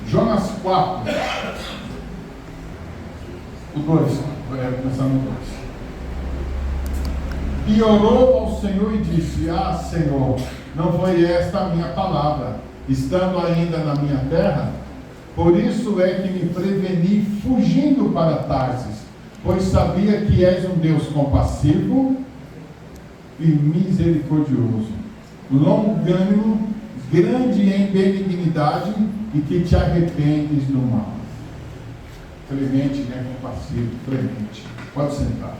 Jonas 4, o 2, vai começar no 2. E orou ao Senhor e disse: Ah, Senhor, não foi esta a minha palavra, estando ainda na minha terra? Por isso é que me preveni fugindo para Tarsis, pois sabia que és um Deus compassivo e misericordioso, longânimo, grande em benignidade, e que te arrependes do mal. Clemente, né? Compassivo, clemente. Pode sentar.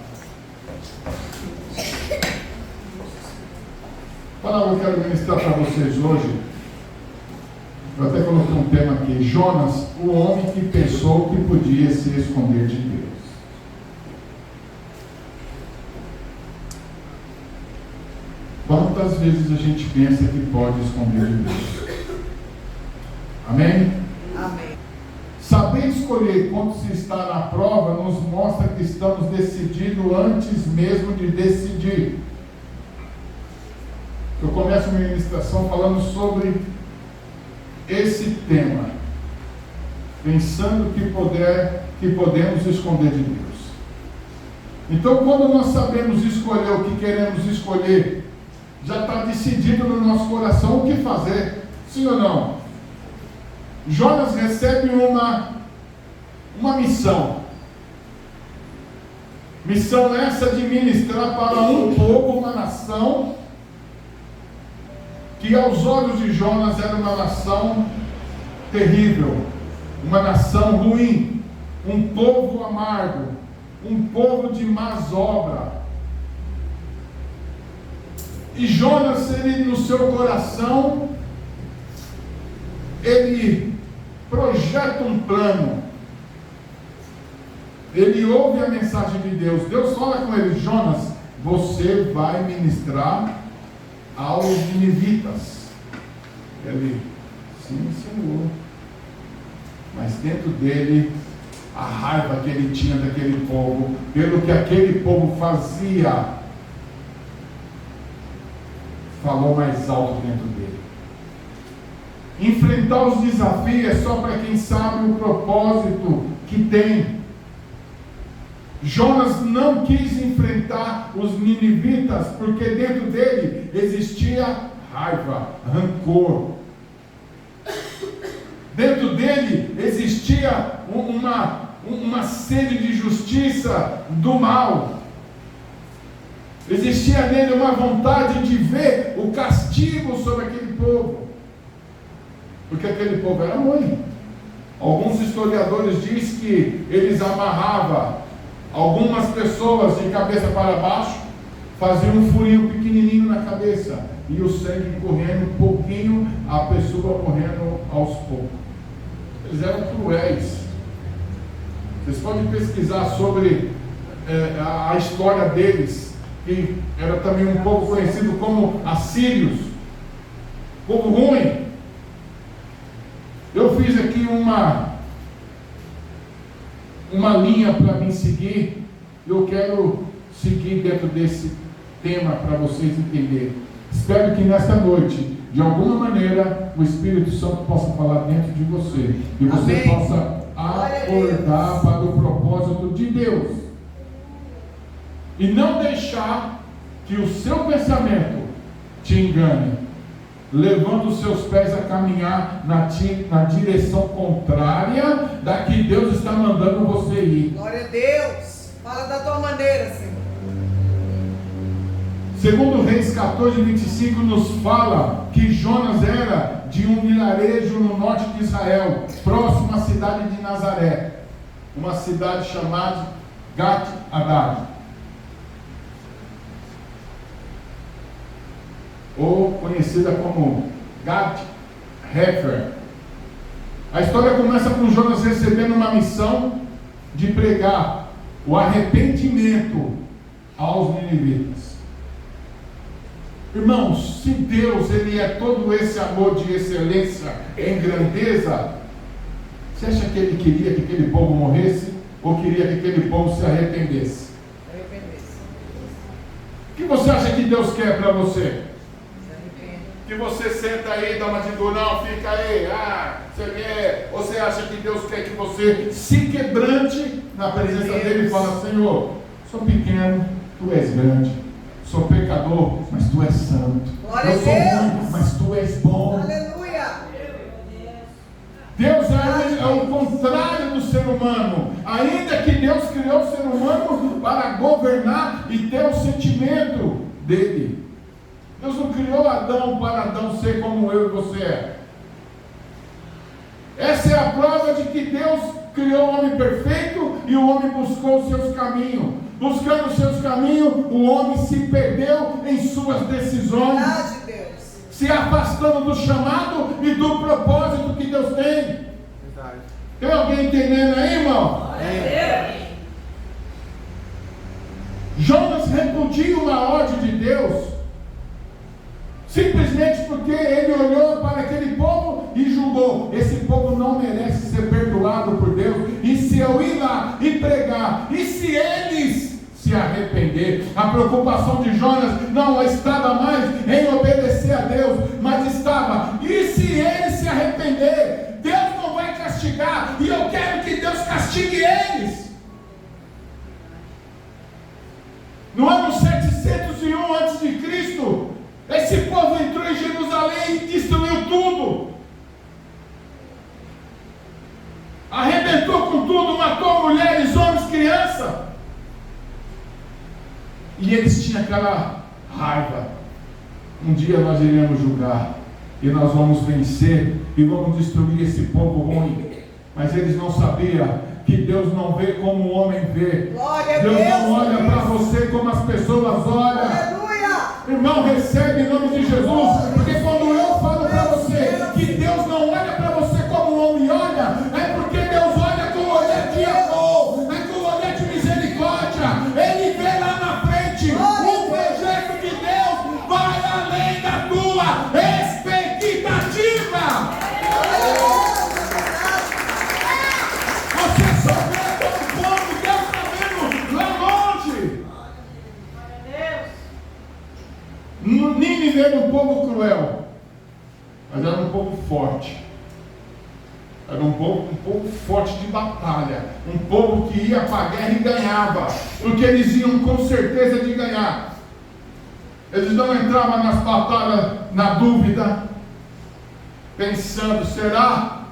Palavra que eu quero ministrar para vocês hoje. Eu até coloquei um tema aqui: Jonas, o homem que pensou que podia se esconder de Deus. Quantas vezes a gente pensa que pode esconder de Deus? Amém? Amém. Saber escolher quando se está na prova nos mostra que estamos decididos antes mesmo de decidir. Eu começo a minha ministração falando sobre esse tema, pensando que podemos esconder de Deus. Então, quando nós sabemos escolher o que queremos escolher, já está decidido no nosso coração o que fazer, sim ou não? Jonas recebe uma missão. Missão essa de ministrar para um povo, uma nação, que aos olhos de Jonas era uma nação terrível, uma nação ruim, um povo amargo, um povo de más obras. E Jonas, ele no seu coração, ele projeta um plano. Ele ouve a mensagem de Deus. Deus fala com ele: Jonas, você vai ministrar aos ninivitas. Ele: sim, Senhor. Mas dentro dele, a raiva que ele tinha daquele povo, pelo que aquele povo fazia, falou mais alto dentro dele. Enfrentar os desafios é só para quem sabe o propósito que tem. Jonas não quis enfrentar os ninivitas, porque dentro dele existia raiva, rancor. Dentro dele existia uma sede de justiça do mal. Existia nele uma vontade de ver o castigo sobre aquele povo, porque aquele povo era ruim. Alguns historiadores dizem que eles amarravam algumas pessoas de cabeça para baixo, faziam um furinho pequenininho na cabeça, e o sangue correndo um pouquinho, a pessoa morrendo aos poucos. Eles eram cruéis. Vocês podem pesquisar sobre a história deles, que era também um povo conhecido como assírios, povo ruim. Eu fiz aqui uma linha para me seguir. Eu quero seguir dentro desse tema para vocês entenderem. Espero que nesta noite, de alguma maneira, o Espírito Santo possa falar dentro de você, e você Amém. possa acordar para o propósito de Deus, e não deixar que o seu pensamento te engane, levando os seus pés a caminhar na direção contrária da que Deus está mandando você ir. Glória a Deus. Fala da tua maneira, Senhor. Segundo Reis 14:25 nos fala que Jonas era de um vilarejo no norte de Israel, próximo à cidade de Nazaré, uma cidade chamada Gat-Hadad, ou conhecida como Gat-Hefer. A história começa com Jonas recebendo uma missão de pregar o arrependimento aos ninivitas. Irmãos, se Deus ele é todo esse amor de excelência em grandeza, você acha que ele queria que aquele povo morresse, ou queria que aquele povo se arrependesse? O que você acha que Deus quer para você? Que que você senta aí, dá uma de não, fica aí, você acha que Deus quer que você se quebrante na presença dele e fala: Senhor, sou pequeno, tu és grande, sou pecador, mas tu és santo, eu sou ruim, mas tu és bom. Aleluia. Deus é o contrário do ser humano. Ainda que Deus criou o ser humano para governar e ter o sentimento dele. Deus não criou Adão para Adão ser como eu e você é. Essa é a prova de que Deus criou o homem perfeito e o homem buscou os seus caminhos. Buscando os seus caminhos, o homem se perdeu em suas decisões. Verdade, Deus. Se afastando do chamado e do propósito que Deus tem. Verdade. Tem alguém entendendo aí, irmão? Jonas repudia uma ordem de Deus, simplesmente porque ele olhou para aquele povo e julgou: esse povo não merece ser perdoado por Deus, e se eu ir lá e pregar, e se eles se arrepender? A preocupação de Jonas não estava mais em obedecer a Deus, mas estava: e se eles se arrepender? Deus não vai castigar, e eu quero que Deus castigue eles. No ano 701 a.C., esse povo entrou em Jerusalém e destruiu tudo. Arrebentou com tudo, matou mulheres, homens, crianças. E eles tinham aquela raiva: um dia nós iremos julgar, e nós vamos vencer, e vamos destruir esse povo ruim. Mas eles não sabiam que Deus não vê como o homem vê. Glória a Deus Deus, não olha para você como as pessoas olham. Aleluia. Irmão, recebe em nome de Jesus, porque quando eu falo para você que Deus não olha para você como o homem olha, é porque Deus olha com o olhar de amor, é com o olhar de misericórdia. Ele vê lá na frente um projeto de Deus vai além da tua expectativa. Você só vê como povo, Deus está vendo lá longe. Nínive era um povo cruel, mas era um povo forte. Era um povo forte de batalha, um povo que ia para a guerra e ganhava, porque eles iam com certeza de ganhar. Eles não entravam nas batalhas na dúvida, pensando: será?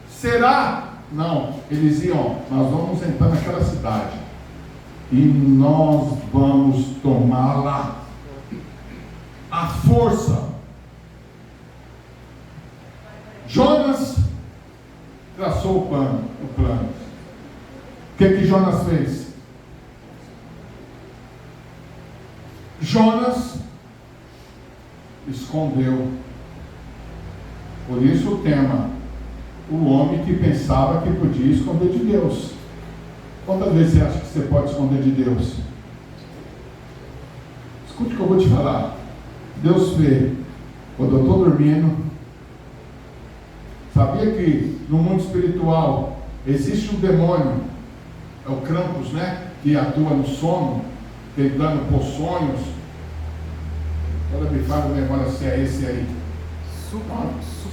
Será? Não, eles iam: nós vamos entrar naquela cidade e nós vamos tomá-la. A força. Jonas traçou o plano. O que Jonas fez? Jonas escondeu. Por isso o tema: o homem que pensava que podia esconder de Deus. Quantas vezes você acha que você pode esconder de Deus? Escute o que eu vou te falar. Deus vê quando eu estou dormindo. Sabia que no mundo espiritual existe um demônio, é o Krampus, né? Que atua no sono, tentando por sonhos. Agora me fala a memória se é esse aí. Sucubus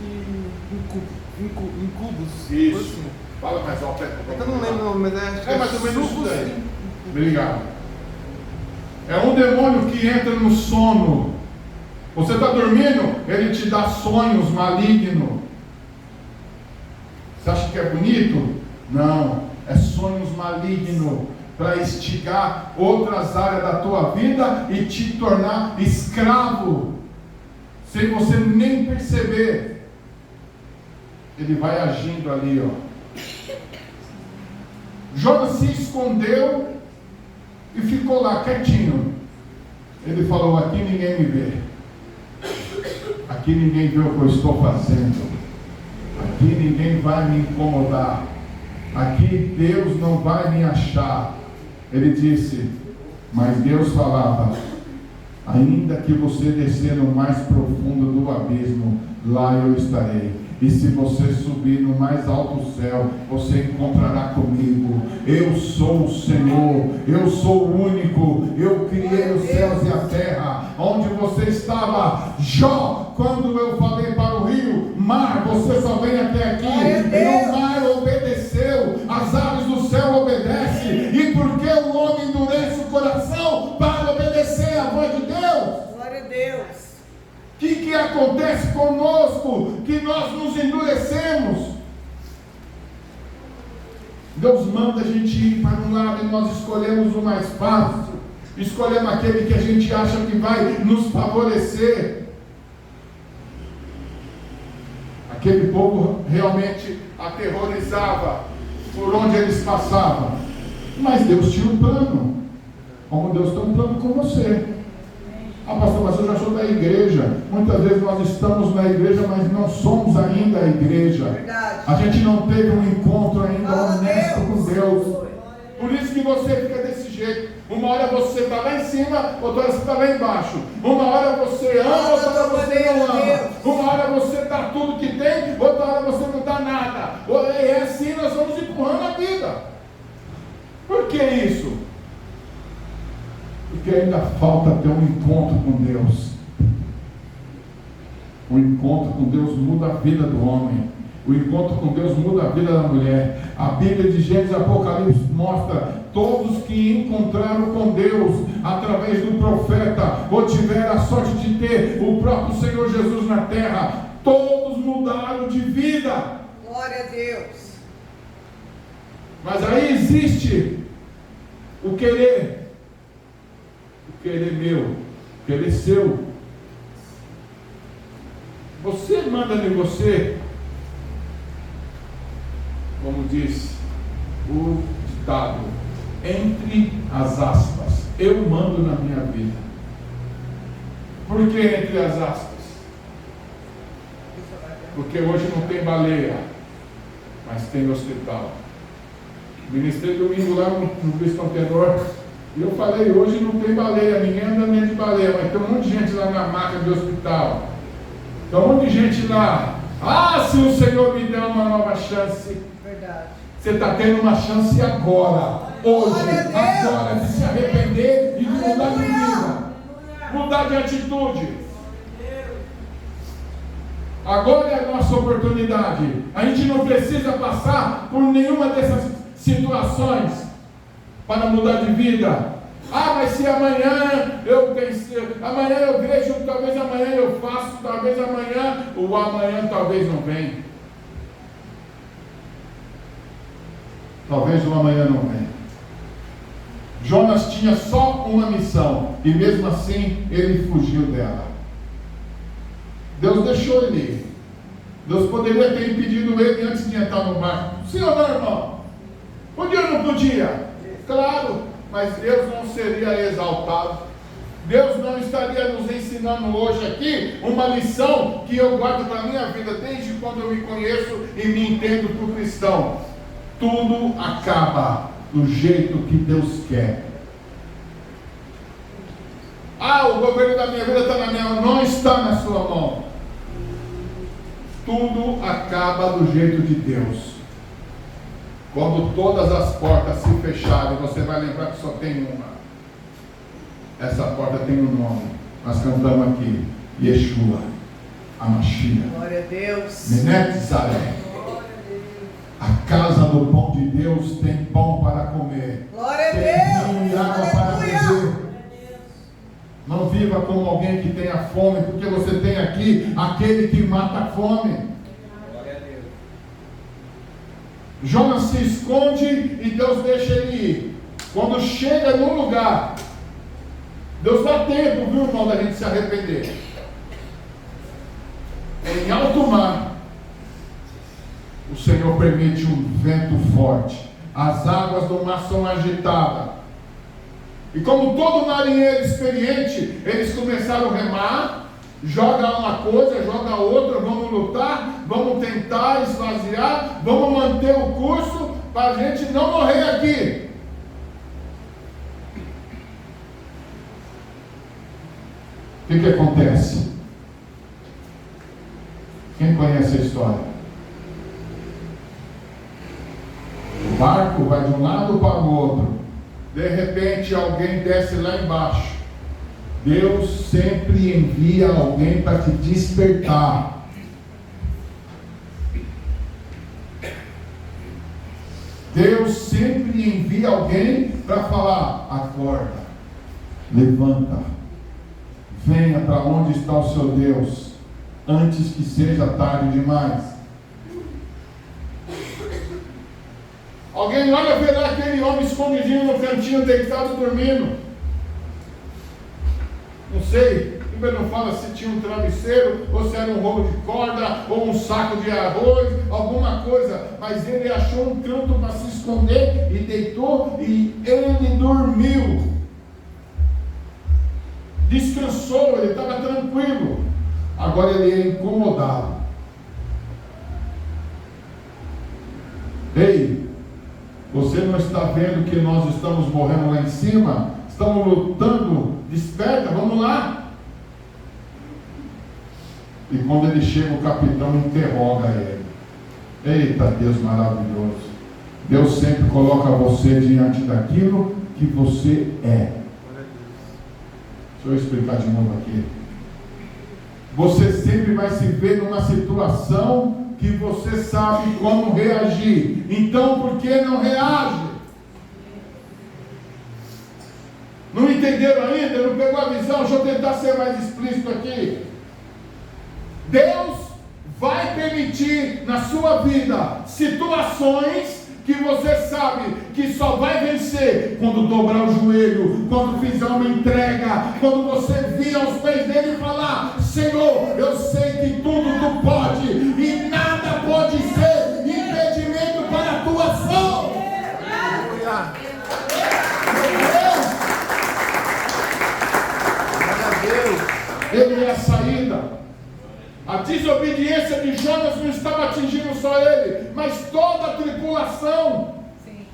e incubus. Isso. Fala mais alto. Eu não lembro o nome, mas é mais ou menos isso daí. Obrigado. É um demônio que entra no sono. Você está dormindo, ele te dá sonhos malignos. Você acha que é bonito? Não, é sonhos malignos para instigar outras áreas da tua vida e te tornar escravo, sem você nem perceber. Ele vai agindo ali, ó. Jonas se escondeu e ficou lá quietinho. Ele falou: aqui ninguém me vê, aqui ninguém vê o que eu estou fazendo, aqui ninguém vai me incomodar, aqui Deus não vai me achar. Ele disse, mas Deus falava: ainda que você descer no mais profundo do abismo, lá eu estarei. e se você subir no mais alto céu, você encontrará comigo. Eu sou o Senhor, eu sou o único, eu criei os céus e a terra. Onde você estava, Jó, quando eu falei para o rio, mar, você só vem até aqui, e o mar obedeceu, as aves do céu obedecem, e por que o homem endurece o coração para obedecer à voz de Deus? Glória a Deus. O que acontece conosco que nós nos endurecemos? Deus manda a gente ir para um lado e nós escolhemos o mais fácil, escolhemos aquele que a gente acha que vai nos favorecer. Aquele povo realmente aterrorizava por onde eles passavam, mas Deus tinha um plano, como Deus tem um plano com você. Ah, pastor, mas eu já sou da igreja. Muitas vezes nós estamos na igreja, mas não somos ainda a igreja. Verdade. A gente não teve um encontro ainda Fala, honesto Deus. com Deus. Por isso que você fica desse jeito. Uma hora você está lá em cima, outra hora você está lá embaixo. Uma hora você ama, outra hora você não ama. Uma hora você dá tudo que tem, outra hora você não dá nada. E é assim nós vamos empurrando a vida. Por que isso? Porque ainda falta ter um encontro com Deus. O encontro com Deus muda a vida do homem. O encontro com Deus muda a vida da mulher. A Bíblia de Gênesis e Apocalipse mostra todos que encontraram com Deus através do profeta, ou tiveram a sorte de ter o próprio Senhor Jesus na terra, todos mudaram de vida. Glória a Deus. Mas aí existe o querer meu, o querer seu. Você manda em você, como diz o ditado, entre as aspas, eu mando na minha vida. Por que entre as aspas? Porque hoje não tem baleia, mas tem hospital. Ministrei domingo lá no Cristo Antenor, e eu falei, hoje não tem baleia, ninguém anda nem de baleia, mas tem um monte de gente lá na maca de hospital. Tem um monte de gente lá. Ah, se o Senhor me der uma nova chance. Verdade. Você está tendo uma chance agora, hoje, agora, de se arrepender e de mudar de vida, mudar de atitude. Agora é a nossa oportunidade. A gente não precisa passar por nenhuma dessas situações para mudar de vida. Ah, mas se amanhã eu pensei, amanhã eu vejo, talvez amanhã eu faço, talvez amanhã, o amanhã talvez não venha. Talvez o amanhã não venha. Jonas tinha só uma missão, e mesmo assim ele fugiu dela. Deus deixou ele ir. Deus poderia ter impedido ele antes de entrar no barco. Sim ou não, irmão? Podia ou não podia? Claro, mas Deus não seria exaltado. Deus não estaria nos ensinando hoje aqui uma lição que eu guardo para a minha vida desde quando eu me conheço e me entendo por cristão. Tudo acaba do jeito que Deus quer. Ah, o governo da minha vida está na minha mão. Não está na sua mão. Tudo acaba do jeito de Deus. Quando todas as portas se fecharem, você vai lembrar que só tem uma. Essa porta tem um nome. Nós cantamos aqui: Yeshua, a Mashiach. Glória a Deus. Menetzaré. A casa do pão de Deus tem pão para comer. Glória a Tem Deus. vinho e água para beber. Não viva como alguém que tenha fome, porque você tem aqui aquele que mata a fome. Glória a Deus. Jonas se esconde e Deus deixa ele ir. Quando chega num lugar, Deus dá tempo, viu, irmão, da gente se arrepender. Em alto mar, o Senhor permite um vento forte. As águas do mar são agitadas. E como todo marinheiro experiente, eles começaram a remar. Joga uma coisa, joga outra. Vamos lutar, vamos tentar esvaziar, vamos manter o curso para a gente não morrer aqui. O que acontece? Quem conhece a história? O barco vai de um lado para o outro. De repente alguém desce lá embaixo. Deus sempre envia alguém para te despertar. Deus sempre envia alguém para falar: acorda, levanta, venha para onde está o seu Deus, antes que seja tarde demais. Alguém olha ver lá aquele homem escondidinho no cantinho, deitado, dormindo. Não sei, a Bíblia não fala se tinha um travesseiro, ou se era um rolo de corda, ou um saco de arroz, alguma coisa, mas ele achou um canto para se esconder e deitou e ele dormiu. Descansou, ele estava tranquilo. Agora ele é incomodado. Ei, você não está vendo que nós estamos morrendo lá em cima? Estamos lutando, desperta, vamos lá. E quando ele chega, o capitão interroga ele. Eita, Deus maravilhoso. Deus sempre coloca você diante daquilo que você é. Deixa eu explicar de novo aqui. Você sempre vai se ver numa situação que você sabe como reagir. Então, por que não reage? Não entenderam ainda? Não pegou a visão? Deixa eu tentar ser mais explícito aqui. Deus vai permitir na sua vida situações que você sabe que só vai vencer quando dobrar o joelho, quando fizer uma entrega, quando você vir aos pés dele e falar: Senhor, eu sei que tudo tu pode e nada pode ser impedimento para a tua ação. Ele é a saída. A desobediência de Jonas não estava atingindo só ele, mas toda a tripulação. Sim.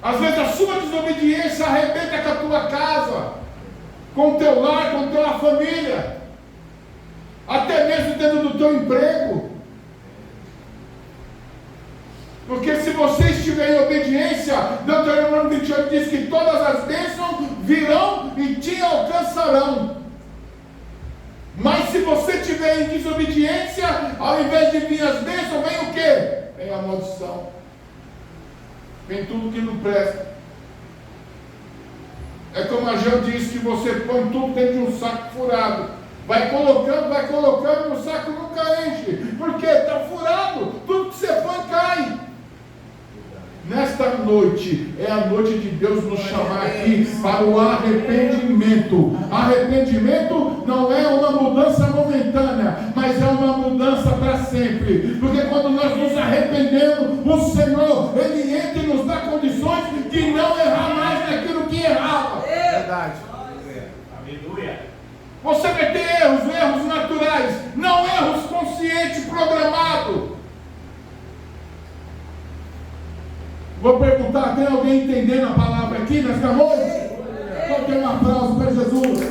Às vezes a sua desobediência arrebenta com a tua casa, com o teu lar, com a tua família, até mesmo dentro do teu emprego. Porque se você estiver em obediência, Deuteronômio 28 diz que todas as bênçãos virão e te alcançarão. Mas se você estiver em desobediência, ao invés de vir as bênçãos, vem o quê? Vem a maldição. Vem tudo que não presta. É como a Jean diz, que você põe tudo dentro de um saco furado. Vai colocando, e o saco nunca enche. Por quê? Está furado. Tudo que você põe cai. Nesta noite, é a noite de Deus nos chamar aqui para o arrependimento. Arrependimento não é uma mudança momentânea, mas é uma mudança para sempre. Porque quando nós nos arrependemos, o Senhor, Ele entra e nos dá condições de não errar mais naquilo que errava. Verdade. Aleluia. Você vai ter erros naturais, não erros conscientes, programados. Vou perguntar, tem alguém entendendo a palavra aqui nesta noite? Vou ter um aplauso para Jesus.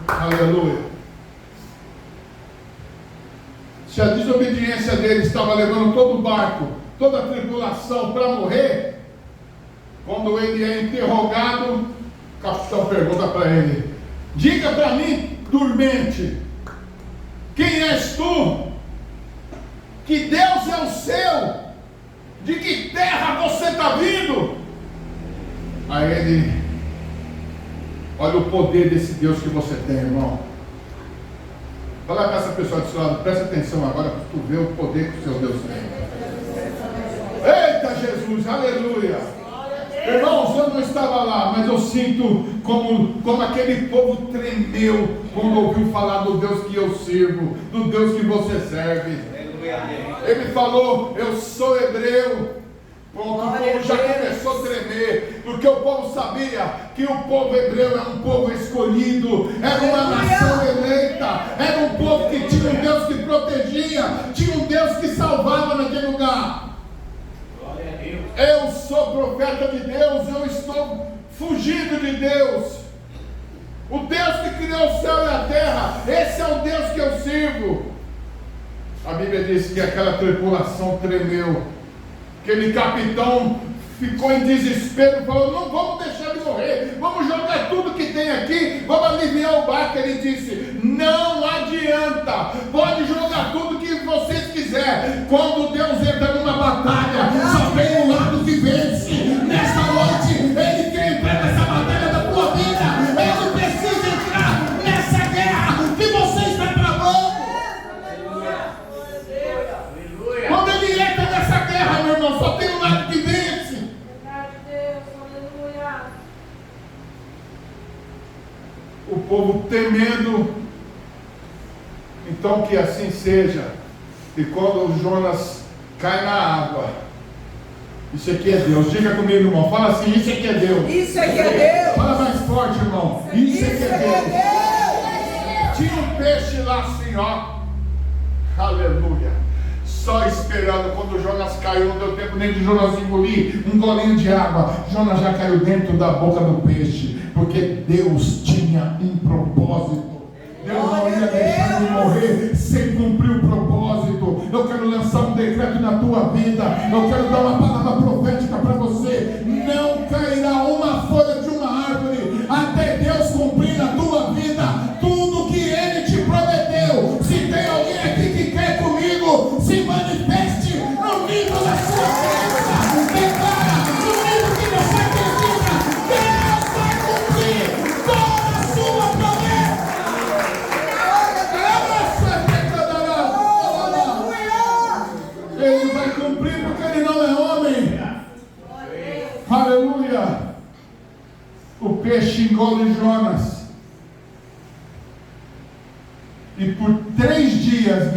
Aleluia. Se a desobediência dele estava levando todo o barco, toda a tripulação para morrer, quando ele é interrogado, o capitão pergunta para ele: diga para mim, dormente, quem és tu? Que Deus é o seu? De que terra você está vindo? Aí ele: olha o poder desse Deus que você tem, irmão. Fala para essa pessoa do seu lado, presta atenção agora para tu ver o poder que o seu Deus tem. Eita Jesus, aleluia. Irmãos, eu não estava lá, mas eu sinto como aquele povo tremeu quando ouviu falar do Deus que eu sirvo, do Deus que você serve. Ele falou: eu sou hebreu. Pronto, o povo já começou a tremer, porque o povo sabia que o povo hebreu era um povo escolhido, era uma nação eleita, era um povo que tinha um Deus que protegia, tinha um Deus que salvava naquele lugar. Eu sou profeta de Deus, eu estou fugido de Deus. O Deus que criou o céu e a terra, esse é o Deus que eu sirvo. A Bíblia diz que aquela tripulação tremeu. Aquele capitão ficou em desespero, falou: não vamos deixar de morrer, vamos jogar tudo que tem aqui, vamos aliviar o barco. Ele disse: não adianta, pode jogar tudo que vocês quiserem. Quando Deus entra numa batalha, só tem um lado que vence. Nesta noite, Ele quer entrar nessa batalha da tua vida. Ele precisa entrar nessa guerra que você está travando. Quando Ele entra nessa guerra, meu irmão, só tem um lado que vence. O povo temendo. Então que assim seja. E quando o Jonas cai na água, isso aqui é Deus. Diga comigo, irmão. Fala assim: isso aqui é Deus. Isso aqui é Deus. Fala mais forte, irmão. Isso aqui é Deus. Tinha um peixe lá assim, ó. Aleluia. Só esperando. Quando Jonas caiu, não deu tempo nem de Jonas engolir um golinho de água. Jonas já caiu dentro da boca do peixe. Porque Deus tinha um propósito. Deus não ia deixar ele morrer sem cumprir o propósito. Eu quero lançar um decreto na tua vida. Eu quero dar uma palavra profética para você. Não cairá uma folha de uma árvore até Deus cumprir na tua vida tudo que Ele te prometeu. Se tem alguém aqui que quer comigo, se manifeste no nível da sua crença. Declara no nível que você acredita. Deus vai cumprir toda a sua promessa. Ele vai cumprir porque Ele não é homem. Aleluia. O peixe engole Jonas. E por 3 dias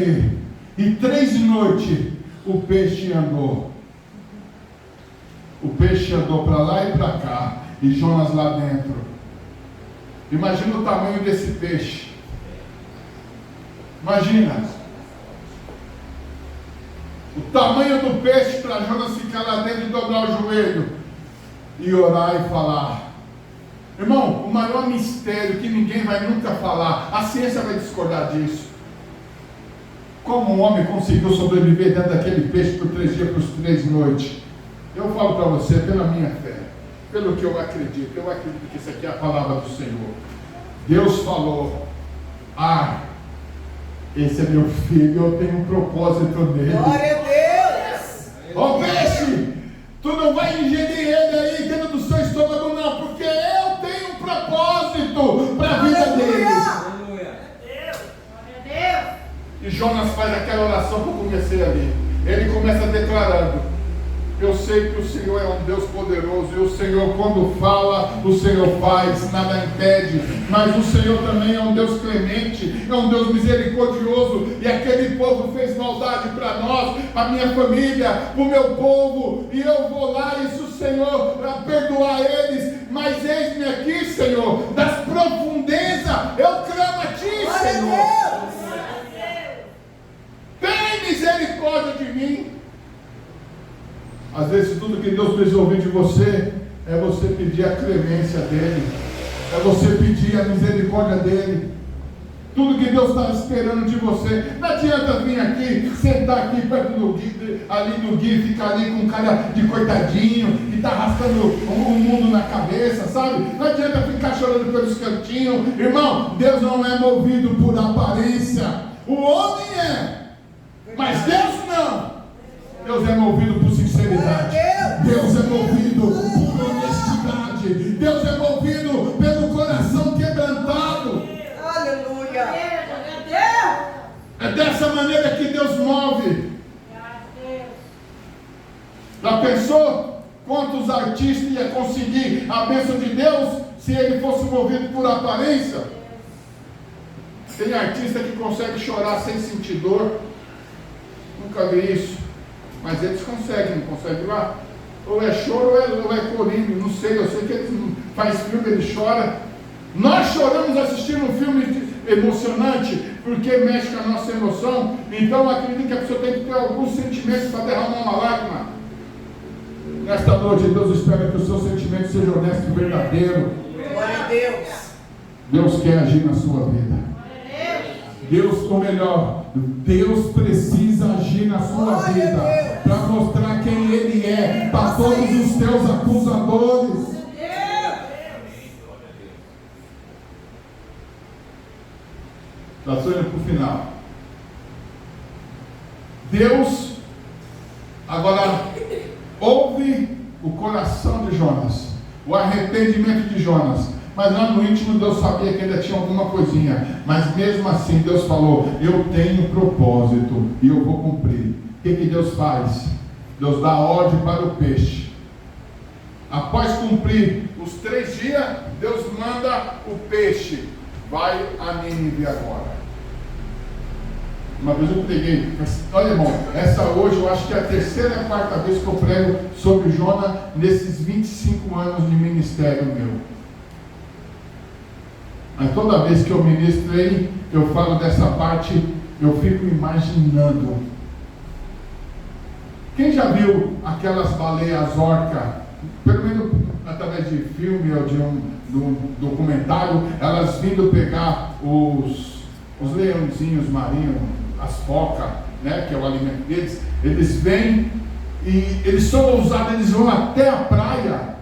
e 3 noites o peixe andou. O peixe andou para lá e para cá. E Jonas lá dentro. Imagina o tamanho desse peixe. Imagina. O tamanho do peixe para Jonas ficar lá dentro e dobrar o joelho. E orar e falar. Irmão, o maior mistério que ninguém vai nunca falar. A ciência vai discordar disso. Como um homem conseguiu sobreviver dentro daquele peixe por 3 dias, por 3 noites? Eu falo para você, pela minha fé, pelo que eu acredito que isso aqui é a palavra do Senhor. Deus falou: esse é meu filho, eu tenho um propósito nele. Glória a Deus. Ô peixe, tu não vai ingerir ele aí dentro do seu estômago não, porque eu tenho um propósito para a vida dele. E Jonas faz aquela oração que eu comecei ali. Ele começa declarando: eu sei que o Senhor é um Deus poderoso, e o Senhor, quando fala, o Senhor faz, nada impede. Mas o Senhor também é um Deus clemente, é um Deus misericordioso. E aquele povo fez maldade para nós, para minha família, para o meu povo. E eu vou lá, e se o Senhor perdoar eles, mas eis-me aqui, Senhor, das profundezas, eu clamo a Ti, Senhor. Tem misericórdia de mim. Às vezes tudo que Deus precisa ouvir de você é você pedir a clemência dEle, é você pedir a misericórdia dEle. Tudo que Deus está esperando de você. Não adianta vir aqui, sentar aqui perto do Gui, ali do Gui, ficar ali com um cara de coitadinho, que está arrastando o mundo na cabeça, sabe? Não adianta ficar chorando pelos cantinhos. Irmão, Deus não é movido por aparência. O homem é, mas Deus não. Deus é movido por sinceridade. Deus é movido por honestidade. Deus é movido pelo coração quebrantado. Aleluia. É dessa maneira que Deus move. Já pensou quantos artistas iam conseguir a bênção de Deus se ele fosse movido por aparência? Tem artista que consegue chorar sem sentir dor. Nunca vi isso. Mas eles conseguem, não conseguem lá? Ou é choro ou é corinho, não sei. Eu sei que eles fazem filme, ele chora. Nós choramos assistindo um filme emocionante, porque mexe com a nossa emoção. Então acredito que a pessoa tem que ter alguns sentimentos para derramar uma lágrima. Nesta noite, Deus espera que o seu sentimento seja honesto e verdadeiro. Glória a Deus. Deus quer agir na sua vida. Deus, ou melhor, Deus precisa agir na sua vida para mostrar quem Ele é para todos os teus acusadores. Já estou indo para o final. Deus agora ouve o coração de Jonas, o arrependimento de Jonas. Mas lá no íntimo Deus sabia que ainda tinha alguma coisinha. Mas mesmo assim Deus falou: eu tenho propósito e eu vou cumprir. O que Deus faz? Deus dá ordem para o peixe. Após cumprir os 3 dias, Deus manda o peixe: vai a Nínive agora. Uma vez eu preguei, olha irmão, essa hoje eu acho que é a 3ª ou 4ª vez que eu prego sobre Jonas nesses 25 anos de ministério meu. Mas toda vez que eu ministrei, eu falo dessa parte, eu fico imaginando. Quem já viu aquelas baleias orca, pelo menos através de filme ou de um documentário, elas vindo pegar os leãozinhos marinhos, as focas, né, que é o alimento deles, eles vêm e eles são ousados, eles vão até a praia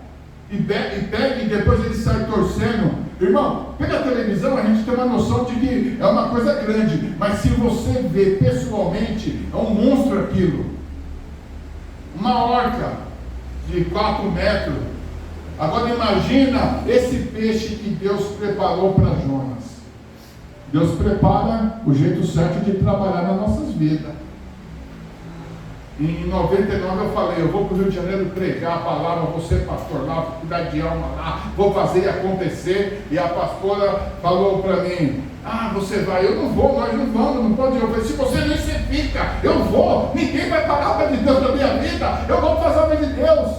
e pegam e depois eles saem torcendo. Irmão, pela televisão a gente tem uma noção de que é uma coisa grande, mas se você vê pessoalmente, é um monstro aquilo. Uma orca de 4 metros. Agora imagina esse peixe que Deus preparou para Jonas. Deus prepara o jeito certo de trabalhar nas nossas vidas. Em 99 eu falei: eu vou para o Rio de Janeiro pregar a palavra, vou ser pastor lá, vou cuidar de alma lá, vou fazer acontecer. E a pastora falou para mim: ah, você vai? Eu não vou, nós não vamos, não pode ir. Eu falei: se você nem se fica, eu vou, ninguém vai parar a obra de Deus na minha vida, eu vou fazer a obra de Deus.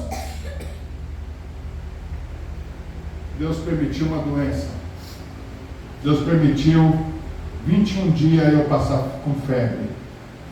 Deus permitiu uma doença. Deus permitiu 21 dias eu passar com febre.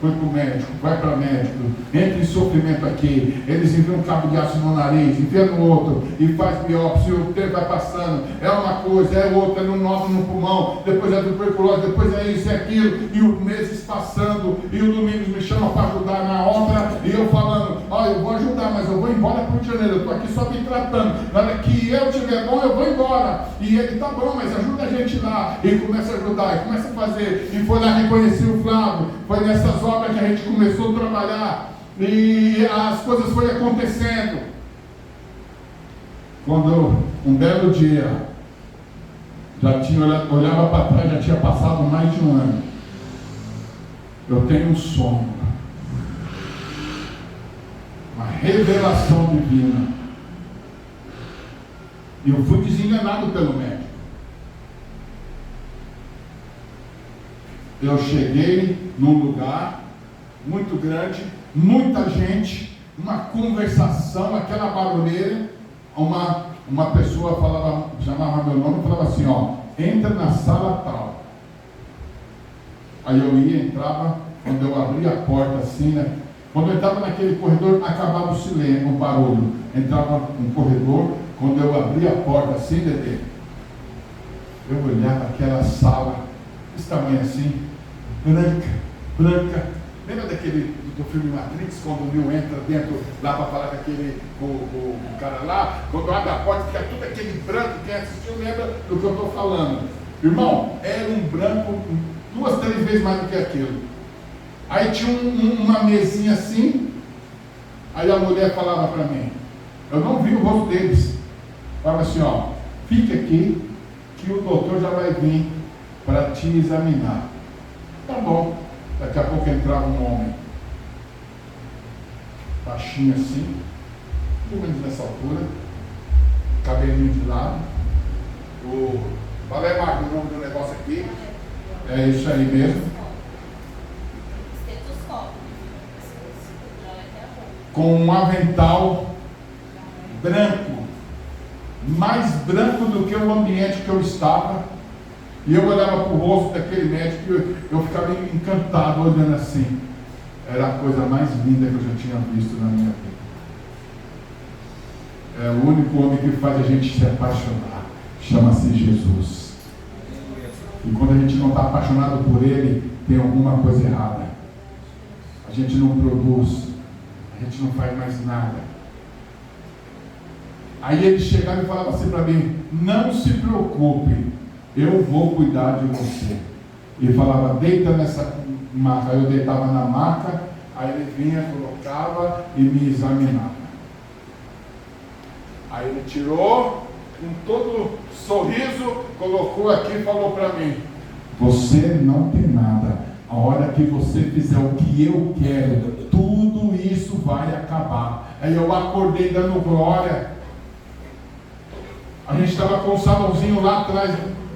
Foi para o médico, vai para médico, entra em sofrimento aqui, eles enviam um cabo de aço no nariz, envia no outro, e faz biópsia, o tempo vai passando, é uma coisa, é outra, é um nódulo no pulmão, depois é tuberculose, depois é isso e aquilo, e os meses passando, e o Domingos me chama para ajudar na obra, e eu falando: olha, eu vou ajudar, mas eu vou embora para o Rio de Janeiro, eu estou aqui só me tratando, na hora que eu tiver bom, eu vou embora. E ele: tá bom, mas ajuda a gente lá. E começa a ajudar, e começa a fazer, e foi lá reconhecer o Flávio, foi nessas obras que a gente começou a trabalhar, e as coisas foram acontecendo. Quando um belo dia, já tinha olhava para trás, já tinha passado mais de 1 ano, eu tenho um sonho, uma revelação divina, e eu fui desenganado pelo médico. Eu cheguei num lugar muito grande, muita gente, uma conversação, aquela barulheira. Uma pessoa falava, chamava meu nome e falava assim: ó, entra na sala tal. Aí eu ia, entrava, quando eu abria a porta assim, né? Quando eu entrava naquele corredor, acabava o silêncio, o barulho. Entrava um corredor, quando eu abria a porta assim, Dedê, eu olhava aquela sala, desse tamanho assim, branca. Lembra do filme Matrix, quando o Neo entra dentro lá para falar com o cara lá? Quando abre a porta, fica tudo aquele branco. Quem assistiu lembra do que eu estou falando. Irmão, era um branco 2, 3 vezes mais do que aquilo. Aí tinha uma mesinha assim. Aí a mulher falava para mim, eu não vi o rosto deles. Falava assim: ó, fique aqui que o doutor já vai vir para te examinar. Tá bom. Daqui a pouco entrava um homem, baixinho assim, pelo menos nessa altura, cabelinho de lado. Fala aí, Marco, o nome do negócio aqui. É isso aí mesmo. Com um avental branco, mais branco do que o ambiente que eu estava. E eu olhava para o rosto daquele médico e eu ficava encantado, olhando assim. Era a coisa mais linda que eu já tinha visto na minha vida. É o único homem que faz a gente se apaixonar. Chama-se Jesus. E quando a gente não está apaixonado por Ele, tem alguma coisa errada. A gente não produz. A gente não faz mais nada. Aí ele chegava e falava assim para mim: não se preocupe, eu vou cuidar de você. E falava: deita nessa maca. Eu deitava na maca, aí ele vinha, colocava e me examinava. Aí ele tirou, com todo sorriso, colocou aqui e falou para mim: você não tem nada. A hora que você fizer o que eu quero, tudo isso vai acabar. Aí eu acordei dando glória. A gente estava com um salãozinho lá atrás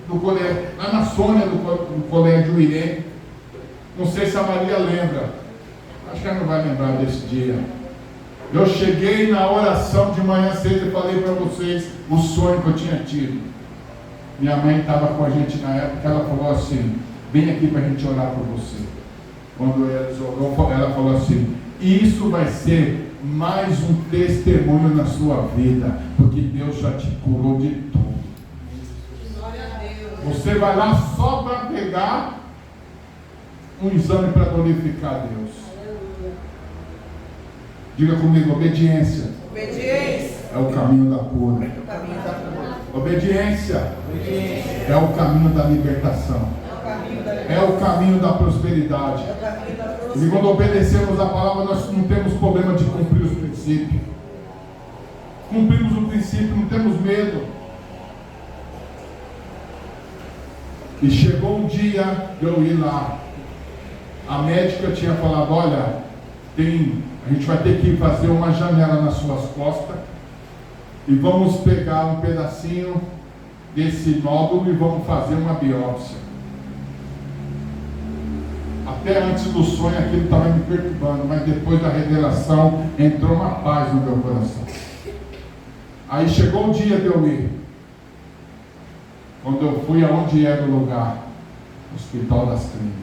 do colégio, lá na Sônia do colégio Irene. Não sei se a Maria lembra. Acho que ela não vai lembrar desse dia. Eu cheguei na oração de manhã cedo e falei para vocês o sonho que eu tinha tido. Minha mãe estava com a gente na época, ela falou assim: vem aqui para a gente orar por você. Quando eles orou, ela falou assim: isso vai ser mais um testemunho na sua vida, porque Deus já te curou de tudo. Glória a Deus. Você vai lá só para pegar um exame para glorificar a Deus. Diga comigo: obediência. Obediência. É o caminho da cura. O caminho da cura. Obediência é o caminho da libertação. É o caminho da prosperidade. É o caminho da E prosperidade. quando obedecemos a palavra, nós não temos problema de cumprir os princípios. Cumprimos o princípio, não temos medo. E chegou um dia de eu ir lá. A médica tinha falado: olha, a gente vai ter que fazer uma janela nas suas costas e vamos pegar um pedacinho desse nódulo e vamos fazer uma biópsia. Até antes do sonho aquilo estava me perturbando, mas depois da revelação entrou uma paz no meu coração. Aí chegou o dia de eu ir. Quando eu fui aonde era o lugar, Hospital das Clínicas.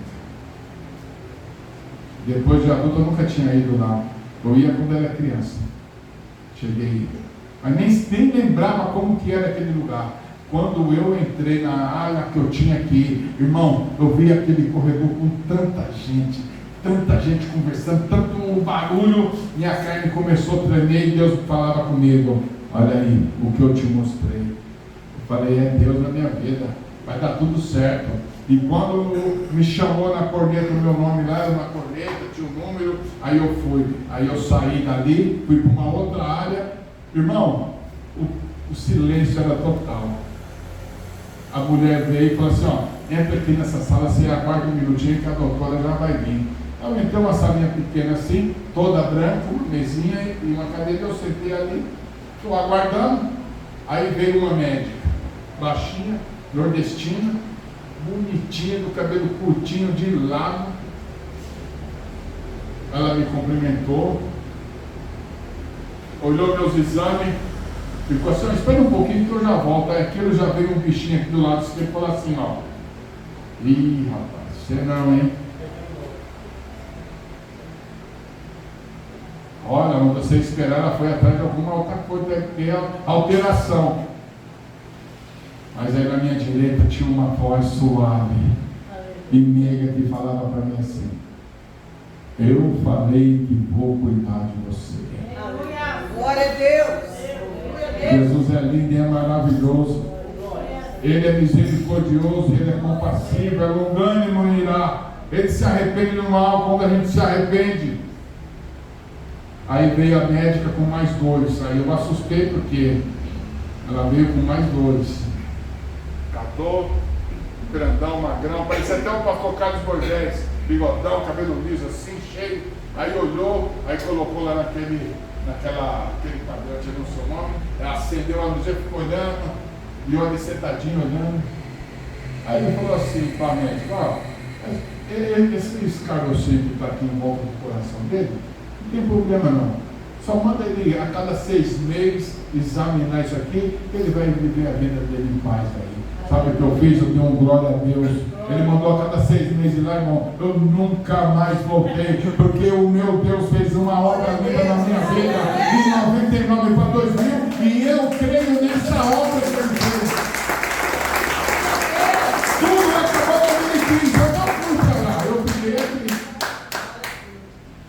Depois de adulto eu nunca tinha ido lá. Eu ia quando era criança. Cheguei, mas nem lembrava como que era aquele lugar. Quando eu entrei na área que eu tinha que ir, irmão, eu vi aquele corredor com tanta gente conversando, tanto barulho, minha carne começou a tremer e Deus falava comigo: olha aí, o que eu te mostrei. Eu falei: é Deus na minha vida, vai dar tudo certo. E quando me chamou na corneta, o meu nome lá era na corneta, tinha um número, aí eu fui. Aí eu saí dali, fui para uma outra área. Irmão, o silêncio era total. A mulher veio e falou assim: ó, entra aqui nessa sala, você aguarda um minutinho que a doutora já vai vir. Eu entrei uma salinha pequena assim, toda branca, uma mesinha e uma cadeira, eu sentei ali, estou aguardando. Aí veio uma médica, baixinha, nordestina, bonitinha, do cabelo curtinho de lado. Ela me cumprimentou, olhou meus exames, ficou assim: espera um pouquinho que eu já volto. Aí aquilo já veio um bichinho aqui do lado e falou assim: ó, ih rapaz, você não, hein? Olha, onde você esperar, ela foi atrás de alguma outra coisa, deve ter alteração. Mas aí na minha direita tinha uma voz suave e meiga que falava para mim assim: eu falei que vou cuidar de você. Glória a Deus. Jesus é lindo e é maravilhoso. Ele é misericordioso, Ele é compassivo, é longânimo em irá. Ele se arrepende do mal quando a gente se arrepende. Aí veio a médica com mais dois. Aí eu assustei porque ela veio com mais dois. Catou, grandão, magrão, parecia até o pastor Carlos Borges, bigodão, cabelo liso assim, cheio. Aí olhou, aí colocou lá aquele quadrante ali o seu nome, acendeu a luz, ficou olhando, e eu ali sentadinho olhando. Aí ele falou assim para a médica: ó, esse carocinho que está aqui em volta do coração dele, não tem problema não. Só manda ele a cada 6 meses examinar isso aqui, que ele vai viver a vida dele em paz aí. Sabe o que eu fiz? Eu dei um glória a Deus. Ele mandou a cada 6 meses lá, irmão. Eu nunca mais voltei, porque o meu Deus fez uma obra linda na minha vida. De 99 para 2000, E eu creio nessa obra que ele fez. Tudo acabou em 2015. Eu não fui para lá, eu fiquei aqui.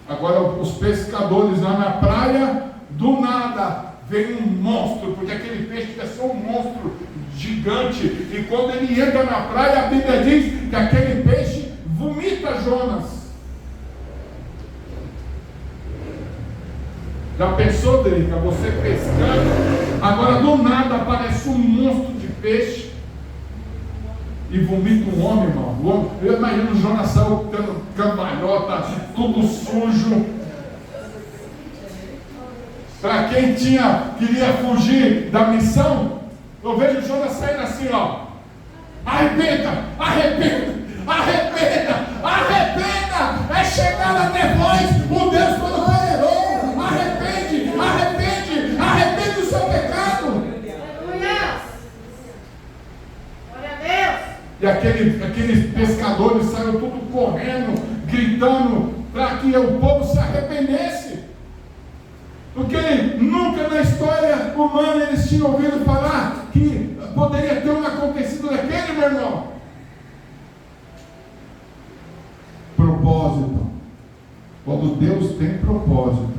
Agora, os pescadores lá na praia, do nada, vem um monstro, porque aquele peixe é só um monstro gigante. E quando ele entra na praia, a Bíblia diz que aquele peixe vomita Jonas. Já pensou, Derica, você pescando, agora do nada aparece um monstro de peixe e vomita um homem, irmão. Eu imagino o Jonas saiu tendo cambalhota, tudo sujo. Para quem queria fugir da missão, eu vejo o Jonas saindo assim, ó. Arrependa, arrependa, arrependa, arrependa. É chegar até vós, o Deus Todo-Poderoso. Arrepende, arrepende, arrepende do seu pecado. Aleluia. Glória a Deus. E aqueles pescadores saíram tudo correndo, gritando, para que o povo se arrependesse. Porque nunca na história humana eles tinham ouvido falar que poderia ter um acontecido daquele, meu irmão. Propósito. Quando Deus tem propósito,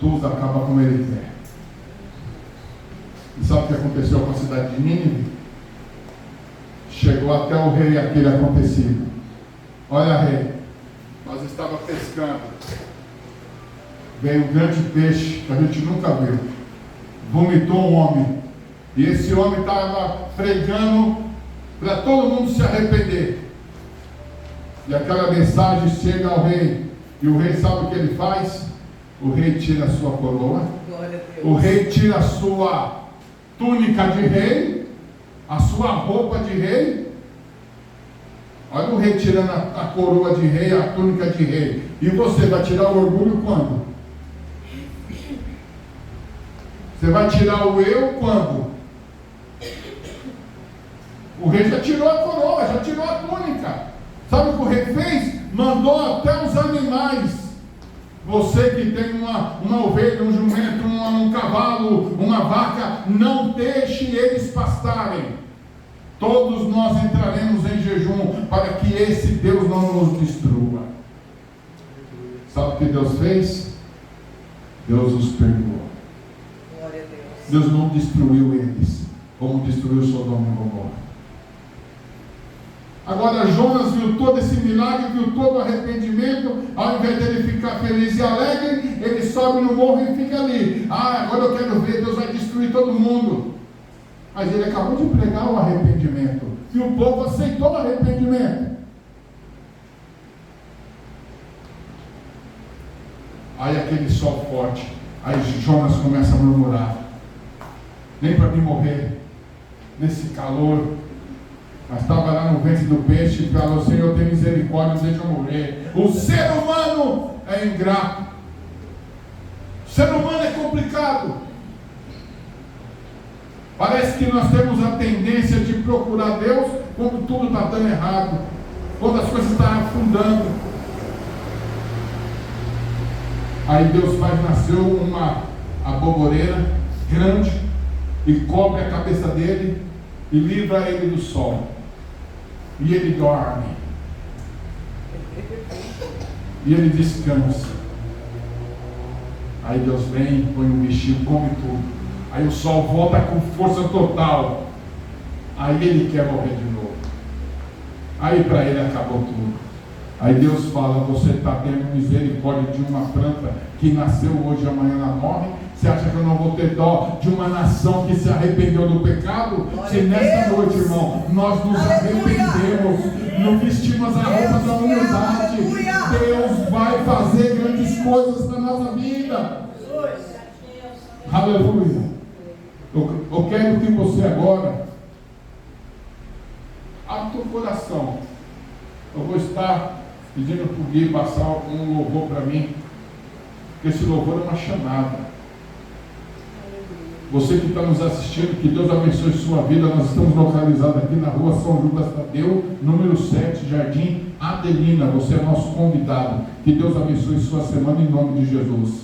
tudo acaba como ele quer. E sabe o que aconteceu com a cidade de Nínive? Chegou até o rei aquele acontecido. Olha, rei, nós estávamos pescando. Veio um grande peixe que a gente nunca viu. Vomitou um homem. E esse homem estava pregando para todo mundo se arrepender. E aquela mensagem chega ao rei. E o rei sabe o que ele faz? O rei tira a sua coroa. Glória a Deus. O rei tira a sua túnica de rei. A sua roupa de rei. Olha o rei tirando a coroa de rei, a túnica de rei. E você vai tirar o orgulho quando? Você vai tirar o eu quando? O rei já tirou a coroa, já tirou a túnica. Sabe o que o rei fez? Mandou até os animais. Você que tem uma ovelha, um jumento, um cavalo, uma vaca, não deixe eles pastarem. Todos nós entraremos em jejum para que esse Deus não nos destrua. Sabe o que Deus fez? Deus os perdoou. Glória a Deus. Deus não destruiu eles, como destruiu Sodoma e Gomorra. Agora Jonas viu todo esse milagre, viu todo o arrependimento. Ao invés dele ficar feliz e alegre, ele sobe no morro e fica ali. Agora eu quero ver, Deus vai destruir todo mundo. Mas ele acabou de pregar o arrependimento, e o povo aceitou o arrependimento. Aí aquele sol forte, aí Jonas começa a murmurar: nem para mim morrer nesse calor. Mas estava lá no ventre do peixe e falou: Senhor, tem misericórdia, deixa eu morrer. O ser humano é ingrato. O ser humano é complicado. Parece que nós temos a tendência de procurar Deus quando tudo está dando errado, quando as coisas estão afundando. Aí Deus faz nascer uma aboboreira grande e cobre a cabeça dele e livra ele do sol. E ele dorme. E ele descansa. Aí Deus vem, põe um bichinho, come tudo. Aí o sol volta com força total. Aí ele quer morrer de novo. Aí para ele acabou tudo. Aí Deus fala: você está tendo misericórdia de uma planta que nasceu hoje e amanhã ela morre? Você acha que eu não vou ter dó de uma nação que se arrependeu do pecado? Se nesta noite, irmão, nós nos arrependemos, não vestimos a roupa da humildade, Deus vai fazer grandes coisas na nossa vida. Aleluia. Eu quero que você agora abra o coração. Eu vou estar pedindo para o Gui passar um louvor para mim, porque esse louvor é uma chamada. Você que está nos assistindo, que Deus abençoe sua vida. Nós estamos localizados aqui na rua São Judas Tadeu, número 7, Jardim Adelina. Você é nosso convidado. Que Deus abençoe sua semana em nome de Jesus.